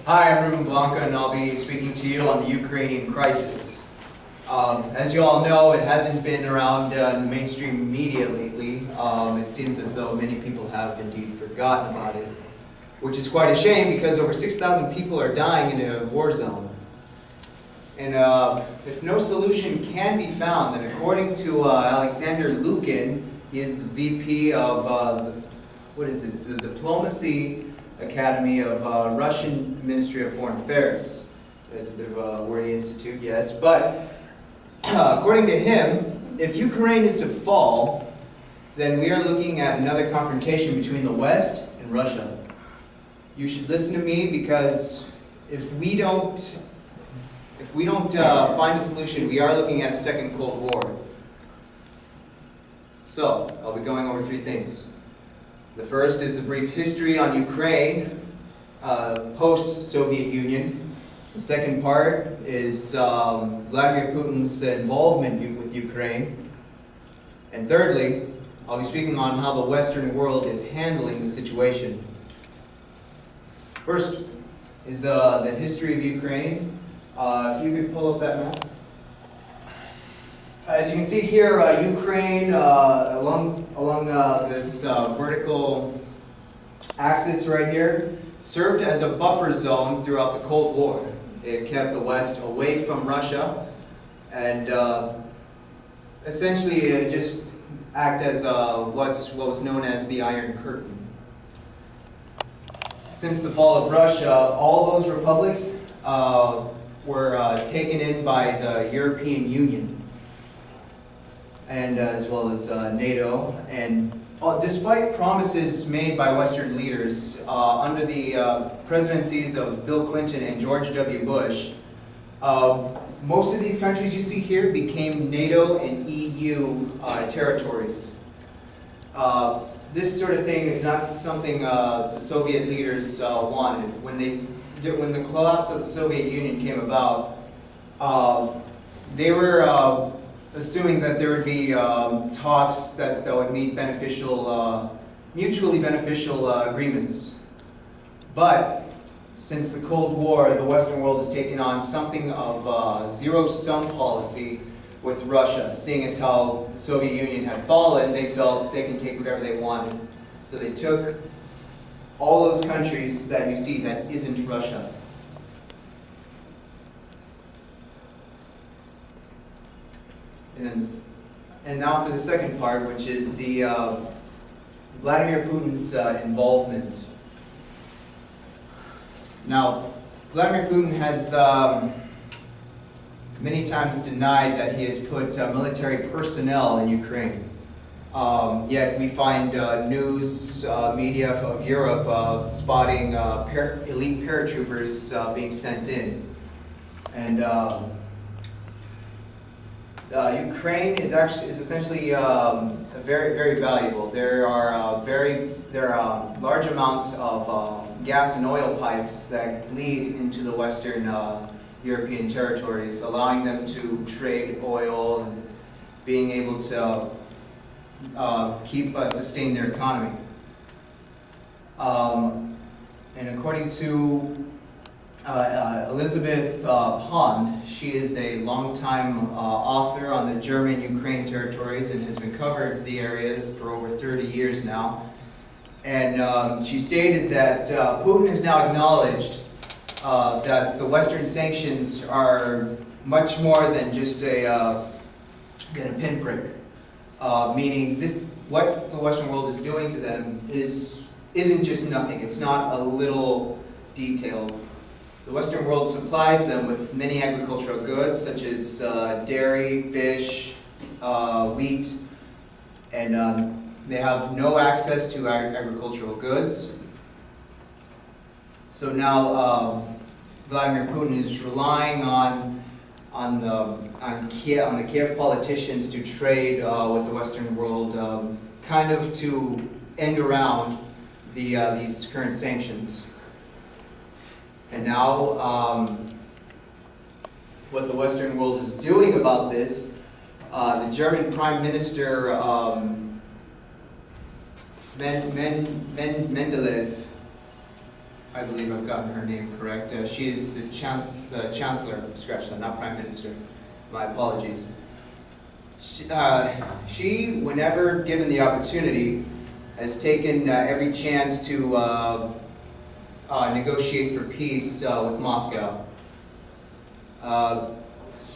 Hi, I'm Ruben Blanca, and I'll be speaking to you on the Ukrainian crisis. As you all know, it hasn't been around in the mainstream media lately. It seems as though many people have indeed forgotten about it, which is quite a shame because over 6,000 people are dying in a war zone. And if no solution can be found, then according to Alexander Lukin, he is the VP of, the Diplomacy Academy of Russian Ministry of Foreign Affairs. It's a bit of a wordy institute, yes. But according to him, if Ukraine is to fall, then we are looking at another confrontation between the West and Russia. You should listen to me because if we don't find a solution, we are looking at a second Cold War. So, I'll be going over three things. The first is a brief history on Ukraine, post-Soviet Union. The second part is Vladimir Putin's involvement with Ukraine. And thirdly, I'll be speaking on how the Western world is handling the situation. First is the history of Ukraine. If you could pull up that map. As you can see here, Ukraine, along this vertical axis right here, served as a buffer zone throughout the Cold War. It kept the West away from Russia, and essentially it just act as what was known as the Iron Curtain. Since the fall of Russia, all those republics were taken in by the European Union, and as well as NATO. And despite promises made by Western leaders under the presidencies of Bill Clinton and George W. Bush, most of these countries you see here became NATO and EU territories. This sort of thing is not something the Soviet leaders wanted. When the collapse of the Soviet Union came about, they were assuming that there would be talks that would meet mutually beneficial agreements. But since the Cold War, the Western world has taken on something of a zero-sum policy with Russia. Seeing as how the Soviet Union had fallen, they felt they can take whatever they wanted. So they took all those countries that you see that isn't Russia. And now for the second part, which is the Vladimir Putin's involvement. Now, Vladimir Putin has many times denied that he has put military personnel in Ukraine. Yet we find news media of Europe spotting elite paratroopers being sent in. And Ukraine is essentially very, very valuable. There are large amounts of gas and oil pipes that lead into the Western European territories, allowing them to trade oil and being able to sustain their economy. And according to Elizabeth Pond, she is a longtime author on the German-Ukraine territories and has been covered the area for over 30 years now. And she stated that Putin has now acknowledged that the Western sanctions are much more than just a pinprick, meaning what the Western world is doing to them isn't just nothing. It's not a little detail. The Western world supplies them with many agricultural goods such as dairy, fish, wheat, and they have no access to agricultural goods. So now Vladimir Putin is relying on the Kiev politicians to trade with the Western world, kind of to end around these current sanctions. And now, what the Western world is doing about this, the German Prime Minister Mendeleev, I believe I've gotten her name correct. She is the Chancellor, scratch that, not Prime Minister. My apologies. She, whenever given the opportunity, has taken every chance to negotiate for peace with Moscow.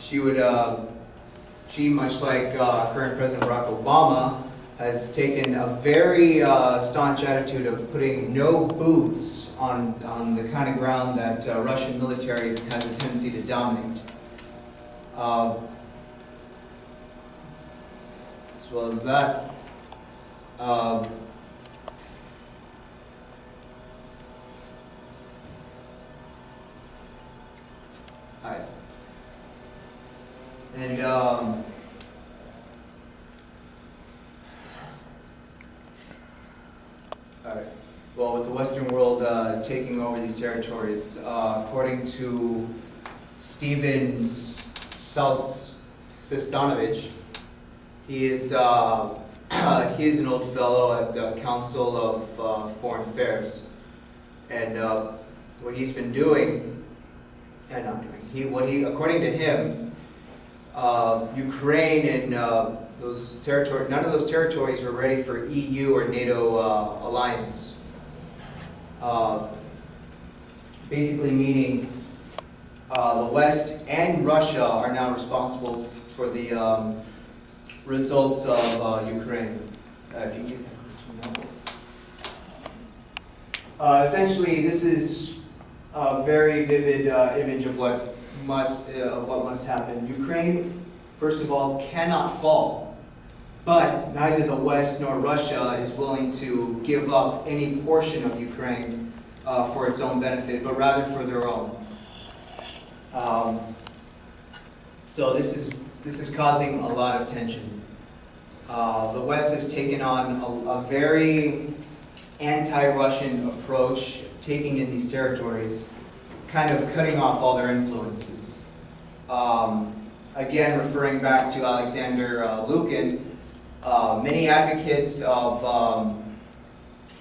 She, much like current President Barack Obama, has taken a very staunch attitude of putting no boots on the kind of ground that Russian military has a tendency to dominate. As well as that, and well, with the Western world taking over these territories, according to Steven Sistanovich, he is an old fellow at the Council of Foreign Affairs, and what he's been doing, according to him, Ukraine and those territories, none of those territories were ready for EU or NATO alliance. Basically meaning the West and Russia are now responsible for the results of Ukraine. If you get that. Essentially, this is a very vivid image of what must happen. Ukraine, first of all, cannot fall, but neither the West nor Russia is willing to give up any portion of Ukraine for its own benefit, but rather for their own. So this is causing a lot of tension. The West has taken on a very anti-Russian approach, taking in these territories, kind of cutting off all their influences. Again, referring back to Alexander Lukin, many advocates of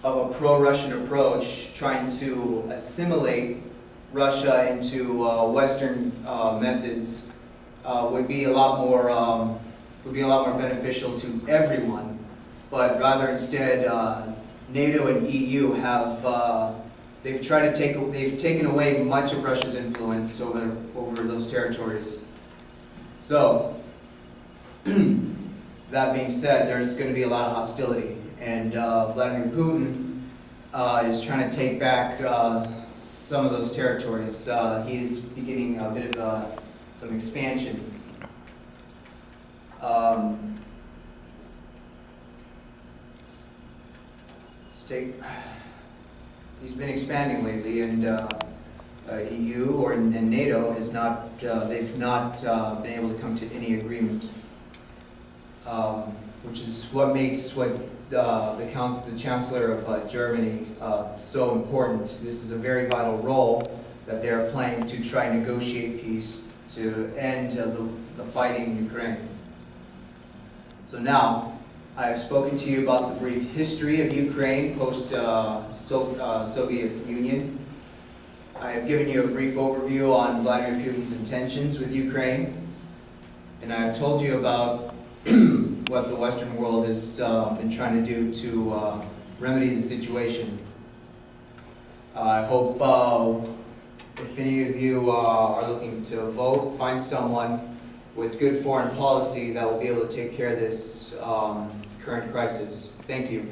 a pro-Russian approach, trying to assimilate Russia into Western methods, would be a lot more beneficial to everyone. But rather instead, NATO and EU have they've taken away much of Russia's influence over those territories. So, that being said, there's going to be a lot of hostility, and Vladimir Putin is trying to take back some of those territories. He's beginning a bit of some expansion. He's been expanding lately, and EU and NATO has not. They've not been able to come to any agreement, which is what makes the Chancellor of Germany so important. This is a very vital role that they are playing to try and negotiate peace to end the fighting in Ukraine. So now, I have spoken to you about the brief history of Ukraine post-Soviet Union. I have given you a brief overview on Vladimir Putin's intentions with Ukraine, and I have told you about what the Western world has been trying to do to remedy the situation. I hope if any of you are looking to vote, find someone with good foreign policy that will be able to take care of this current crisis. Thank you.